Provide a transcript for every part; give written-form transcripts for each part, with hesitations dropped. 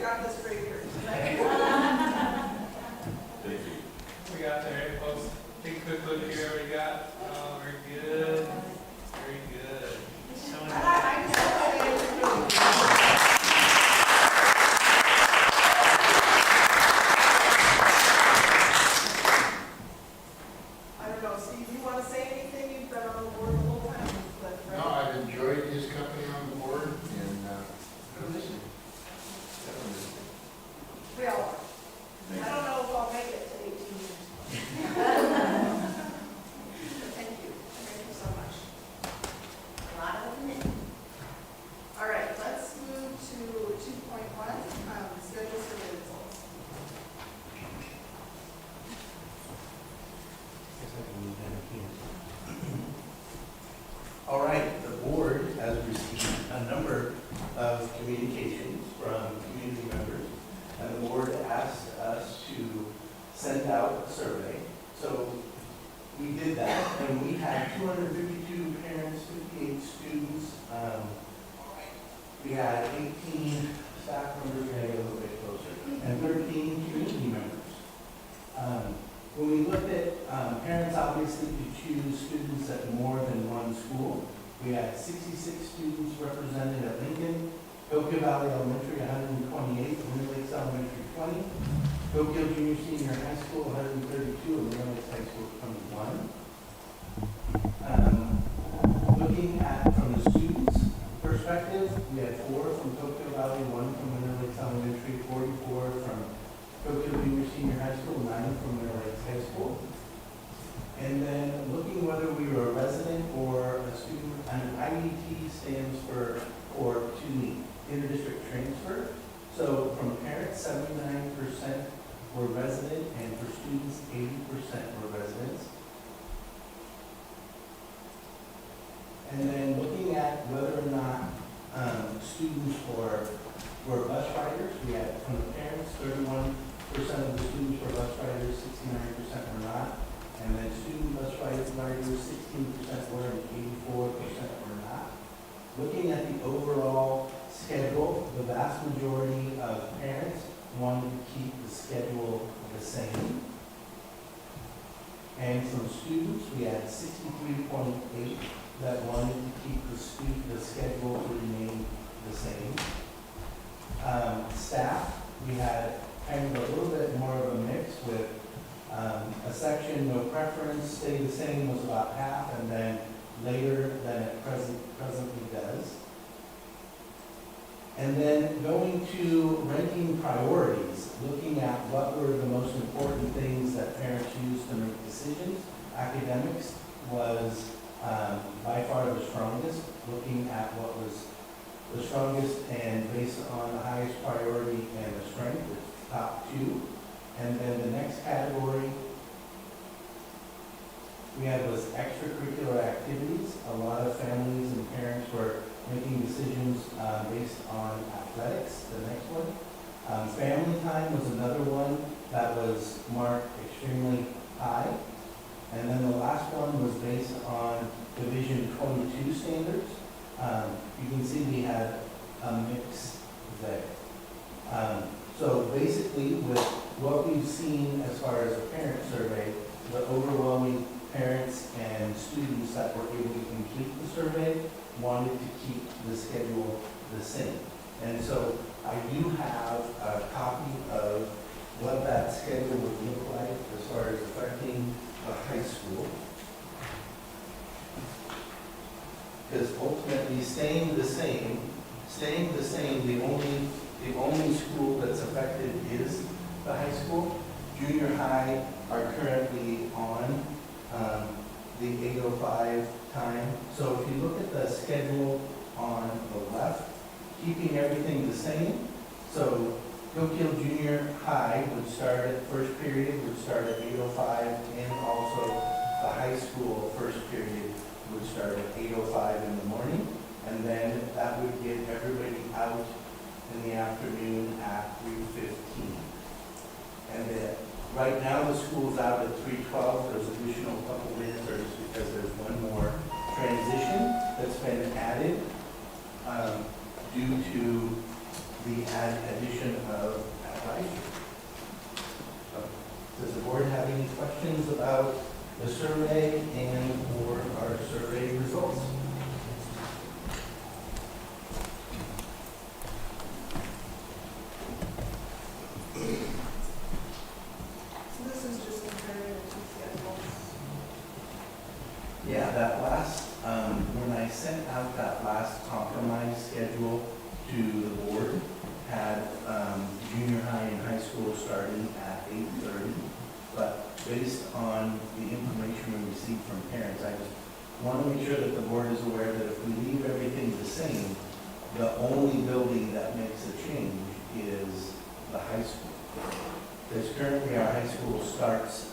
got this straight here. Thank you. We got there, folks. Take a quick look here. We got, very good. Very good. I just want to say it's really good. I don't know, Steve, you want to say anything? You've been on the board the whole time. No, I've enjoyed his company on the board and, listen. We all are. I don't know if I'll make it to 18 years. Thank you. Thank you so much. A lot of commitment. All right, let's move to 2.1, schedule survey results. All right, the board has received a number of communications from community members, and the board asked us to send out a survey. So we did that, and we had 252 parents, 58 students. We had 18 staff members, we had a little bit closer, and 13 community members. When we looked at parents obviously could choose students at more than one school. We had 66 students represented at Lincoln, Coquille Valley Elementary 128, Winter Lakes Elementary 20, Coquille Junior Senior High School 132, and Winter Lakes High School 21. Looking at from the students' perspective, we had 4 from Coquille Valley, 1 from Winter Lakes Elementary, 44 from Coquille Junior Senior High School, 9 from Winter Lakes High School. And then looking whether we were a resident or a student, and IDT stands for to meet interdistrict transfer. So from parents, 79% were resident, and for students, 80% were residents. And then looking at whether or not students were bus riders, we had from the parents, 31% of the students were bus riders, 69% were not. And then student bus riders, 16% were, and 84% were not. Looking at the overall schedule, the vast majority of parents wanted to keep the schedule the same. And from students, we had 63.8 that wanted to keep the schedule to remain the same. Staff, we had kind of a little bit more of a mix with a section, no preference, stay the same was about half, and then later than it presently does. And then going to ranking priorities, looking at what were the most important things that parents used to make decisions. Academics was by far the strongest, looking at what was the strongest and based on the highest priority and the strength, the top 2. And then the next category we had was extracurricular activities. A lot of families and parents were making decisions based on athletics, the next one. Family time was another one that was marked extremely high. And then the last one was based on Division 22 standards. You can see we had a mix there. So basically with what we've seen as far as a parent survey, the overwhelming parents and students that were able to complete the survey wanted to keep the schedule the same. And so I do have a copy of what that schedule would look like as far as affecting the high school. Because ultimately staying the same, the only school that's affected is the high school. Junior high are currently on the 8:05 time. So if you look at the schedule on the left, keeping everything the same. So Coquille Junior High would start at first period, would start at 8:05, and also the high school first period would start at 8:05 in the morning. And then that would get everybody out in the afternoon at 3:15. And right now the school's out at 3:12. There's additional couple minutes, or just because there's one more transition that's been added due to the addition of advisory. So, does the board have any questions about the survey and/or our survey results? So this is just comparing the two schedules. Yeah, that last, when I sent out that last compromise schedule to the board, had junior high and high school starting at 8:30. But based on the information we received from parents, I just want to make sure that the board is aware that if we leave everything the same, the only building that makes a change is the high school. Because currently our high school starts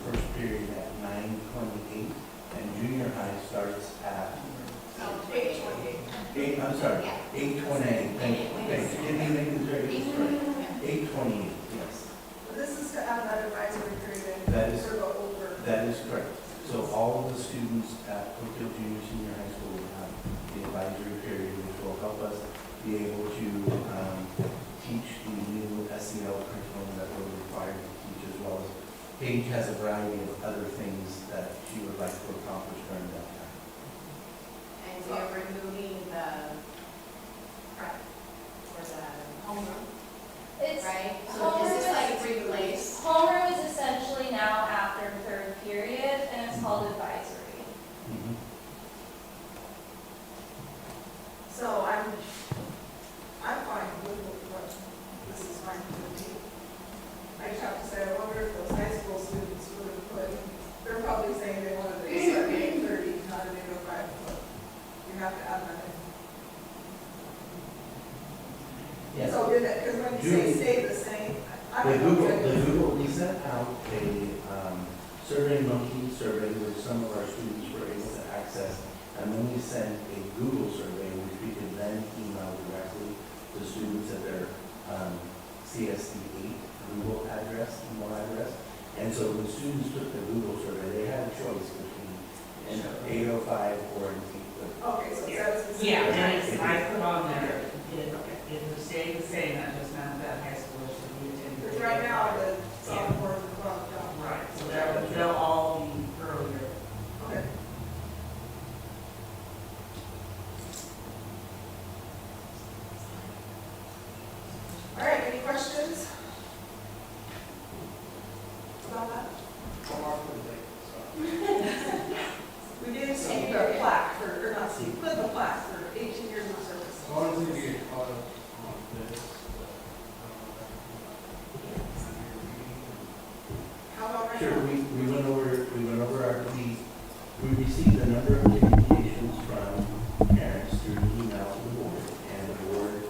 first period at 9:28, and junior high starts at 8:28. I'm sorry, 8:28. Thank you. Can you make this very correct? 8:28, yes. But this is to add that advisory period. That is- For the older. That is correct. So all of the students at Coquille Junior Senior High School will have the advisory period, which will help us be able to teach the new SEL curriculum that we're required to teach, as well as Paige has a variety of other things that she would like to accomplish during that time. And we are removing the prep or the homeroom, It's, right? So homeroom is this like is, replaced? homeroom is essentially now after third period, and it's called advisory. Mhm. So I'm fine with what, this is fine with me. I just have to say, I wonder if those high school students would have put, they're probably saying they wanted to start at 8:30, not at 8:05, but you have to add that in. Yes. So did it, because when you say Julie- stay the same, I The don't know. Google, we sent out a survey monkey survey which some of our students were able to access. And then we sent a Google survey which we could then email directly to students at their CSD 8 Google address, email address. And so when students took the Google survey, they had a choice between an 8:05 or an 8:30. Okay, so that's specific. Yeah, and it's, I put on there, it would stay the same, that just meant that high schoolers should be attending. Because right now, the sophomore is bumped up. Right, so they'll all be earlier. Okay. All right, any questions about that? We did see the plaque for, or not see, put the plaque for 18 years of service. I wanted to get caught up on this, How about right Sure, now? we went over our, we received a number of communications from parents through email to the board, and the board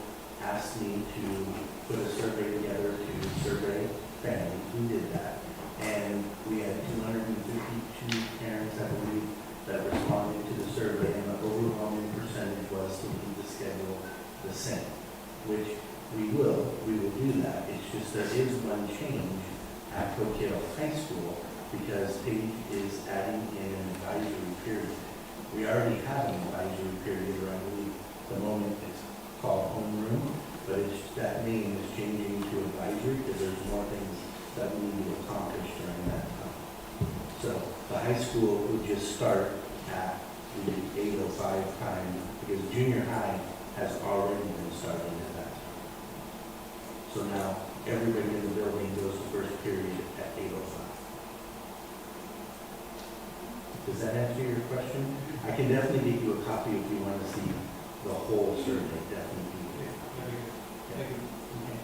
asked me to put a survey together to survey families. We did that, and we had 252 parents, I believe, that responded to the survey, and the overwhelming percentage was to leave the schedule the same, which we will do that. It's just there is one change at Coquille High School, because Paige is adding in an advisory period. We already have an advisory period, or I believe the moment it's called homeroom, but it's, that name is changing to advisory, because there's more things that we need to accomplish during that time. So the high school would just start at the 8:05 time, because junior high has already been starting at that time. So now everybody in the building goes to first period at 8:05. Does that answer your question? I can definitely get you a copy if you want to see the whole survey, definitely. thank you. Okay.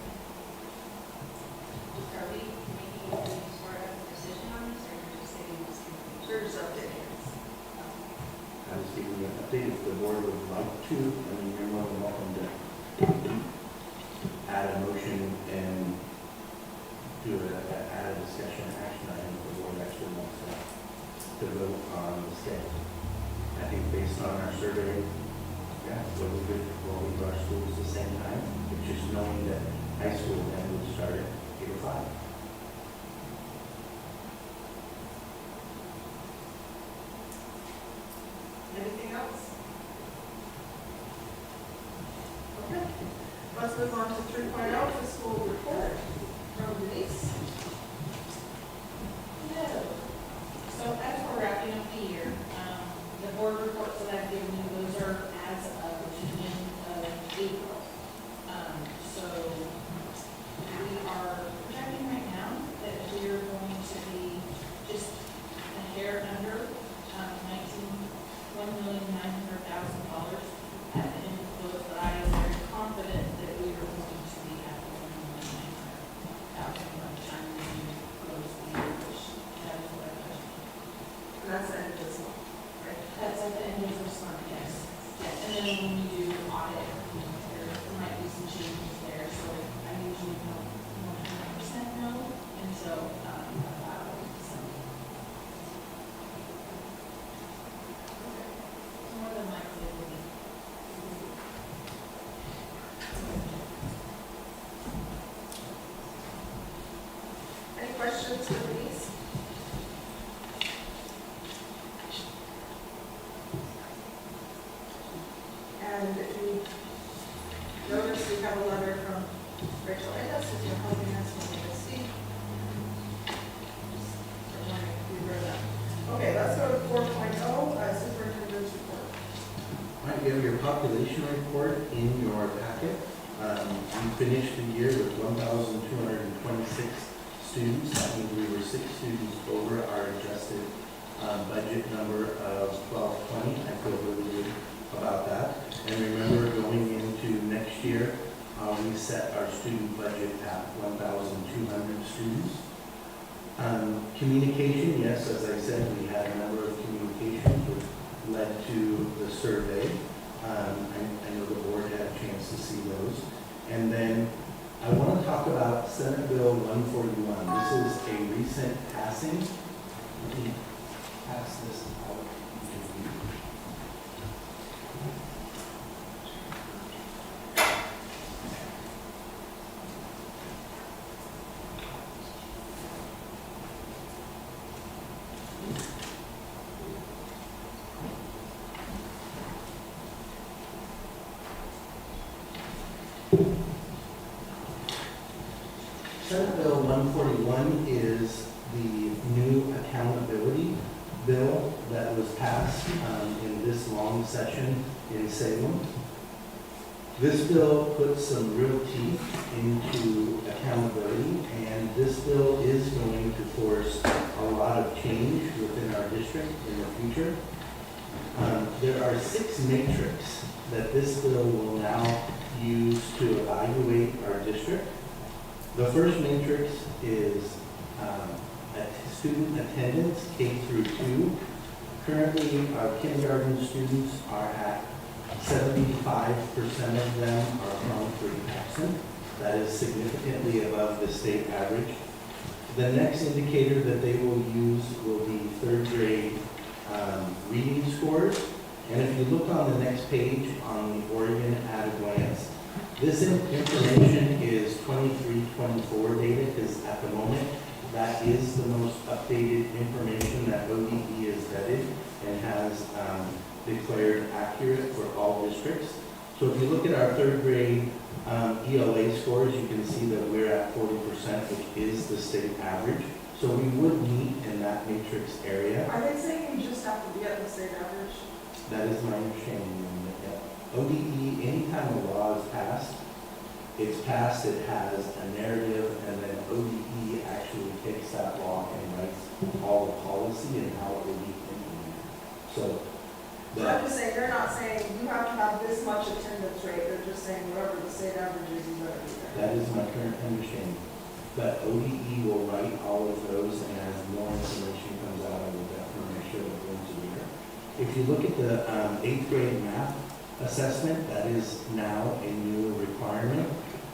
Are we making any sort of decision on this, or you're just saying this information? Sure, just updating us. I was giving you an update if the board would like to. I mean, you're more than welcome to add a motion and do add a discussion action item if the board actually wants to vote on the schedule. I think based on our survey, yeah, we'll leave our schools the same time. It's just knowing that high school then would start at 8:05. Anything else? Okay. Let's let's move on to 3.0 fiscal report from Denise. Hello. So as we're wrapping up the year, the board reports that I've given you, those are as of June of April. So we are projecting right now that we are going to be just a hair under $1,900,000 at the end of those, but I am very confident that we are going to be at $1,900,000 by the time we close the year, which that is what I budgeted. And that's the end of this month, right? That's at the end of this month, yes. Yes, and then when we do audit, there might be some changes there, so I usually don't 100% know, and so, about some. More than likely it will be. Any questions for Denise? And if you notice, we have a letter from Rachel Ennis, who's been helping us with the seat. Just wondering if you read that. Okay, let's go to 4.0, superintendent's report. All right, you have your population report in your packet. We finished the year with 1,226 students. That means we were 6 students over our adjusted budget number of 1,220. I feel really good about that. And remember, going into next year, we set our student budget at 1,200 students. Communication, yes, as I said, we had a number of communications which led to the survey. I know the board had a chance to see those. And then I want to talk about Senate Bill 141. This is a recent passing. Let me pass this out to you. Senate Bill 141 is the new accountability bill that was passed in this long session in Salem. This bill puts some real teeth into accountability, and this bill is going to force a lot of change within our district in the future. There are 6 metrics that this bill will now use to evaluate our district. The first matrix is student attendance, K through 2. Currently, our kindergarten students are at 75% of them are wrongfully absent. That is significantly above the state average. The next indicator that they will use will be 3rd grade reading scores. And if you look on the next page on the Oregon at a glance, this information is 23-24 data, because at the moment, that is the most updated information that ODE is vetted and has declared accurate for all districts. So if you look at our 3rd grade ELA scores, you can see that we're at 40%, which is the state average. So we would meet in that matrix area. Are they saying you just have to be at the state average? That is my understanding. ODE, anytime a law is passed, it has a narrative, and then ODE actually takes that law and writes all the policy and how it will be implemented. So, I'm just saying, they're not saying you have to have this much attendance rate, they're just saying whatever the state average is, you better be there. that is my current understanding. But ODE will write all of those, and as more information comes out, I will definitely make sure that it goes here. If you look at the 8th grade math assessment, that is now a new requirement.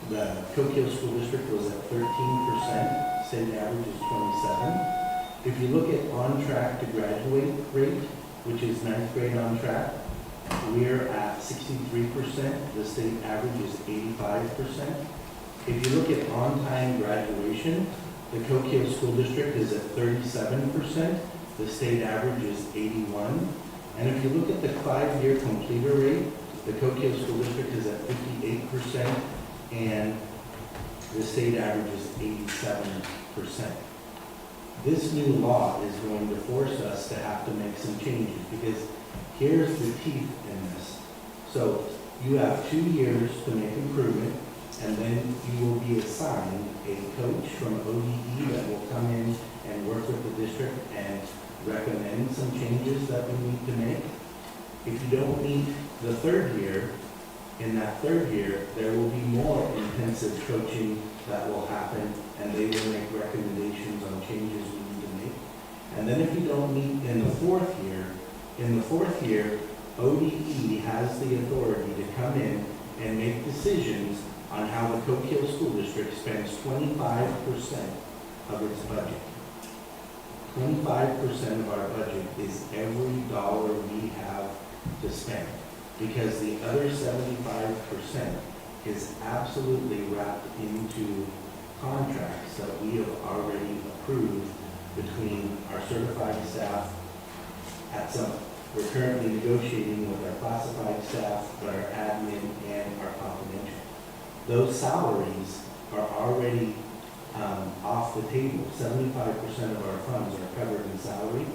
The Coquille School District was at 13%, state average is 27%. If you look at on track to graduate rate, which is 9th grade on track, we're at 63%, the state average is 85%. If you look at on-time graduation, the Coquille School District is at 37%, the state average is 81%. And if you look at the 5-year completer rate, the Coquille School District is at 58%, and the state average is 87%. This new law is going to force us to have to make some changes, because here's the teeth in this. So you have 2 years to make improvement, and then you will be assigned a coach from ODE that will come in and work with the district and recommend some changes that we need to make. If you don't meet the 3rd year, in that 3rd year, there will be more intensive coaching that will happen, and they will make recommendations on changes we need to make. And then if you don't meet in the 4th year, ODE has the authority to come in and make decisions on how the Coquille School District spends 25% of its budget. 25% of our budget is every dollar we have to spend, because the other 75% is absolutely wrapped into contracts that we have already approved between our certified staff at some. We're currently negotiating with our classified staff, our admin, and our confidential. Those salaries are already off the table. 75% of our funds are covered in salary.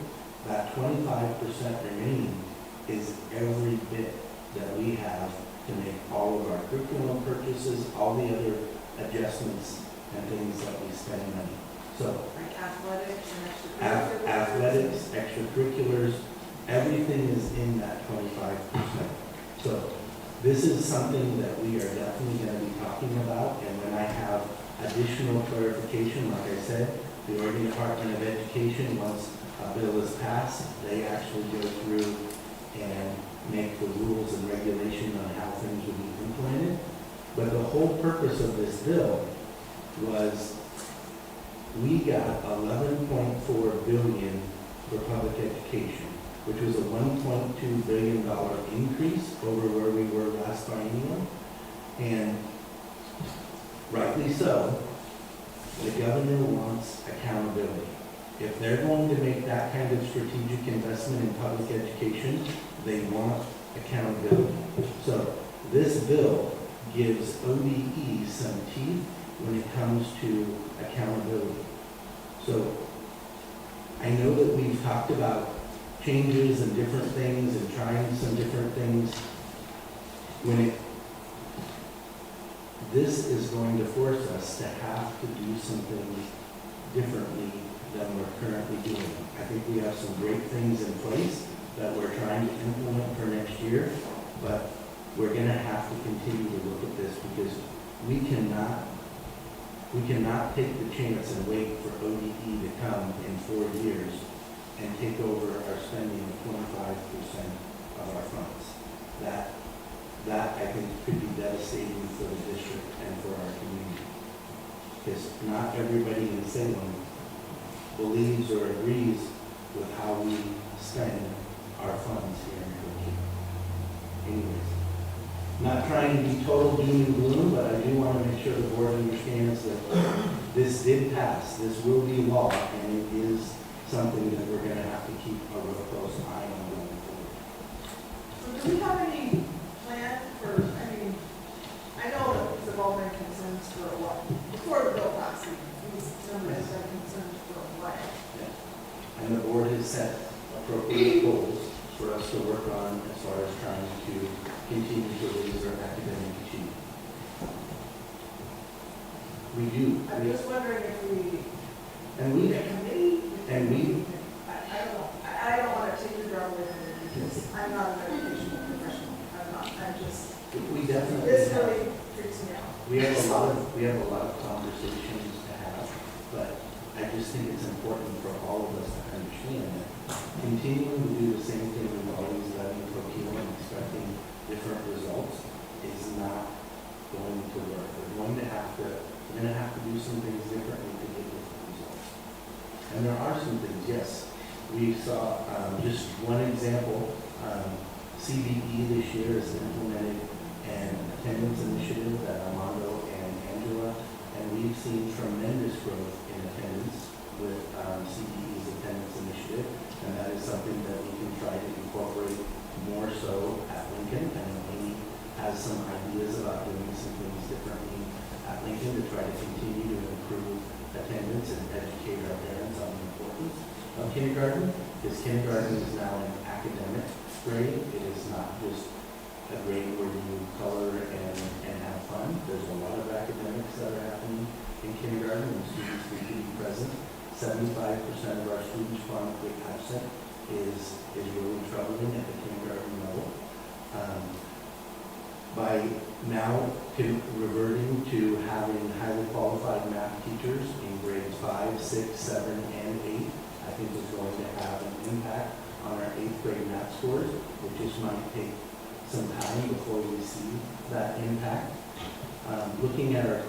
That 25% remaining is every bit that we have to make all of our curriculum purchases, all the other adjustments and things that we spend money. So Like athletics and extracurriculars. athletics, extracurriculars, everything is in that 25%. So this is something that we are definitely going to be talking about, and when I have additional clarification, like I said, the Oregon Department of Education, once a bill is passed, they actually go through and make the rules and regulation on how things will be implemented. But the whole purpose of this bill was we got $11.4 billion for public education, which was a $1.2 billion increase over where we were last biennium. And rightly so, the governor wants accountability. If they're going to make that kind of strategic investment in public education, they want accountability. So this bill gives ODE some teeth when it comes to accountability. So I know that we've talked about changes and different things and trying some different things. This is going to force us to have to do some things differently than we're currently doing. I think we have some great things in place that we're trying to implement for next year, but we're going to have to continue to look at this, because we cannot take the chance and wait for ODE to come in 4 years and take over our spending of 25% of our funds. That I think could be devastating for the district and for our community, because not everybody in Salem believes or agrees with how we spend our funds here in Coquille. Anyways, not trying to be total doom and gloom, but I do want to make sure the board understands that this did pass. This will be law, and it is something that we're going to have to keep a real close eye on going forward. So do we have any plan for, I know that these have all been concerns for a while. Before the bill passed, these numbers have been concerns for a while. And the board has set appropriate goals for us to work on as far as trying to continue to raise our academic achievement. We do. I'm just wondering if we, And we, the committee, and we, I don't know. I don't want to take the job away from you, because I'm not an educational professional. I'm not, I'm just, we definitely this have, really freaks me out. we have a lot of conversations to have, but I just think it's important for all of us to understand that continuing to do the same thing we've always done in Coquille and expecting different results is not going to work. We're going to have to do some things differently to get different results. And there are some things, yes. We saw just one example, CBE this year has implemented an attendance initiative that Armando and Angela, and we've seen tremendous growth in attendance with CBE's attendance initiative, and that is something that we can try to incorporate more so at Lincoln. And Amy has some ideas about doing some things differently at Lincoln to try to continue to improve attendance and educate our parents on the importance of kindergarten, because kindergarten is now an academic grade. It is not just a grade where you color and have fun. There's a lot of academics that are happening in kindergarten, and students need to be present. 75% of our students chronically absent is really troubling at the kindergarten level. By now reverting to having highly qualified math teachers in grades 5, 6, 7, and 8, I think is going to have an impact on our 8th grade math scores. It just might take some time before we see that impact. Looking at our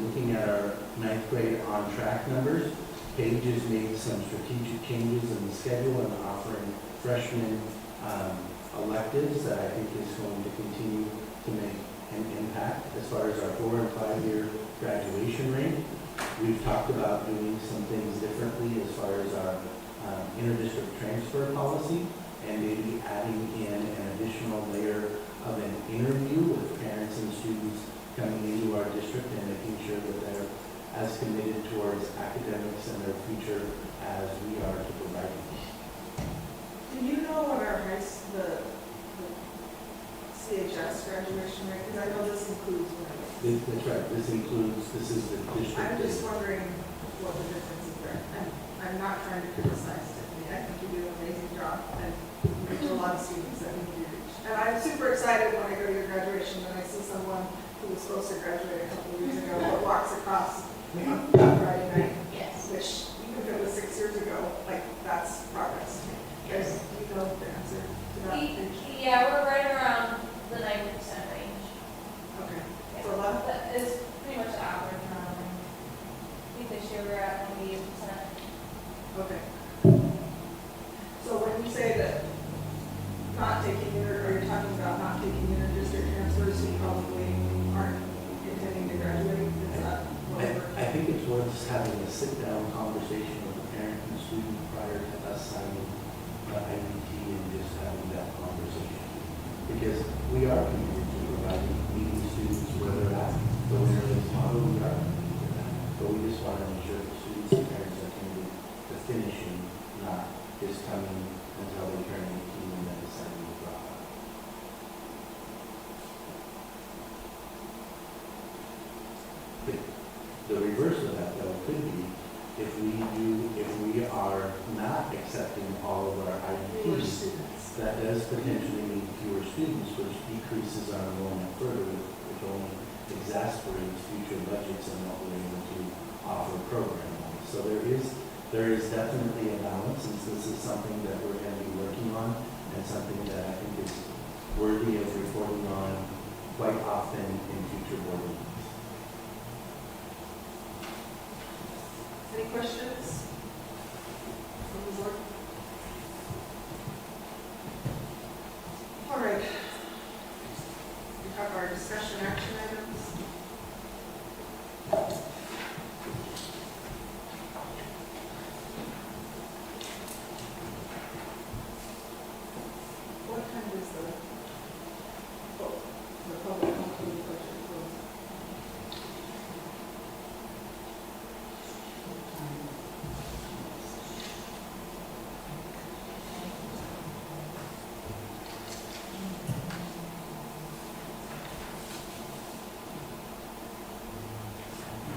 looking at our 9th grade on track numbers, Paige has made some strategic changes in the schedule and offering freshmen electives that I think is going to continue to make an impact. As far as our 4 and 5 year graduation rate, we've talked about doing some things differently as far as our interdistrict transfer policy, and maybe adding in an additional layer of an interview with parents and students coming into our district and making sure that they're as committed towards academics and their future as we are to providing. Do you know what our the CHS graduation rate, because I know this includes women. That's right, this is the district. I'm just wondering what the difference is there. I'm not trying to criticize Tiffany. I think you do an amazing job, and you reach a lot of students that need to be reached. And I'm super excited when I go to your graduation and I see someone who was supposed to graduate a couple of years ago but walks across on Friday night. Yes. Which, even if it was 6 years ago, like, that's progress. Guys, you know the answer to that? Yeah, we're right around the 90% range. Okay. Yeah. So that, That is pretty much the average around. I think this year we're at 98%. okay. So when you say that not taking or you're talking about not taking inter-district transfers, you probably aren't intending to graduate? Is that whatever? I think it's worth having a sit-down conversation with the parent and student prior to us signing the IDT and just having that conversation. Because we are committed to providing, meeting students where they're at, the winner is model, we are committed to that. But we just want to ensure the students and parents are committed to finishing, not just coming until they turn 18 and then deciding to drop out. The reverse of that, though, could be if we are not accepting all of our Fewer IEPs, students. that does potentially mean fewer students, which decreases our enrollment further, which only exasperates future budgets and what we're able to offer program-wise. So there is definitely a balance, since this is something that we're going to be working on and something that I think is worthy of reporting on quite often in future board meetings. Any questions from the board? All right. We have our discussion action items. What time is the public company budget close?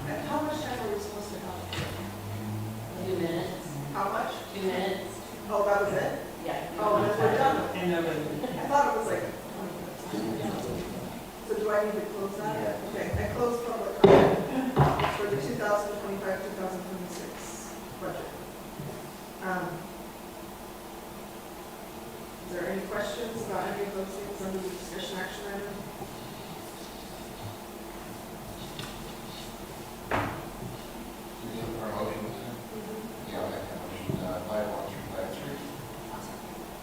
And how much time are we supposed to have? 2 minutes. How much? 2 minutes. Oh, that was it? Yeah. Oh, then we're done. And nobody. I thought it was like 20 minutes. So do I need to close that? Yeah. Okay, I close public comment for the 2025-2026 budget. Is there any questions about any of those things under the discussion action item? Our motions, yeah, I'll make that motion, 5.1 through 5.3.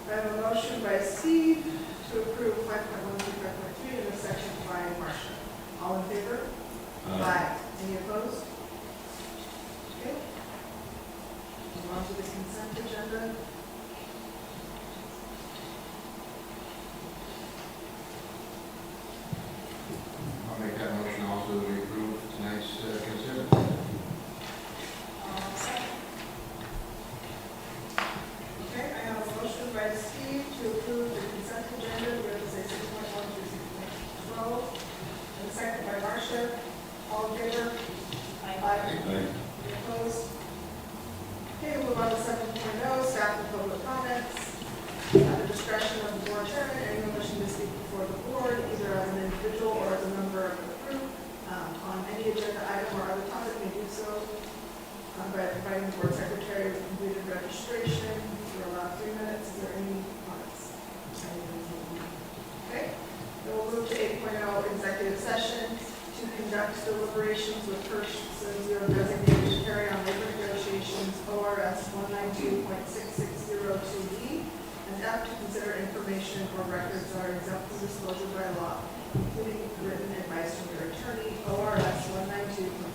I have a motion by Steve to approve 5.1 through 5.3 in the section by Marcia. All in favor? Aye. Any opposed? Okay. Move on to the consent agenda. I'll make that motion administration. We're allowed 3 minutes. Is there any comments? Okay. Then we'll move to 8.0 executive session to conduct deliberations with persons who are designated to carry on labor negotiations, ORS 192.6602E, and F, to consider information or records that are exempt from disclosure by law, including written advice from your attorney, ORS 192.6602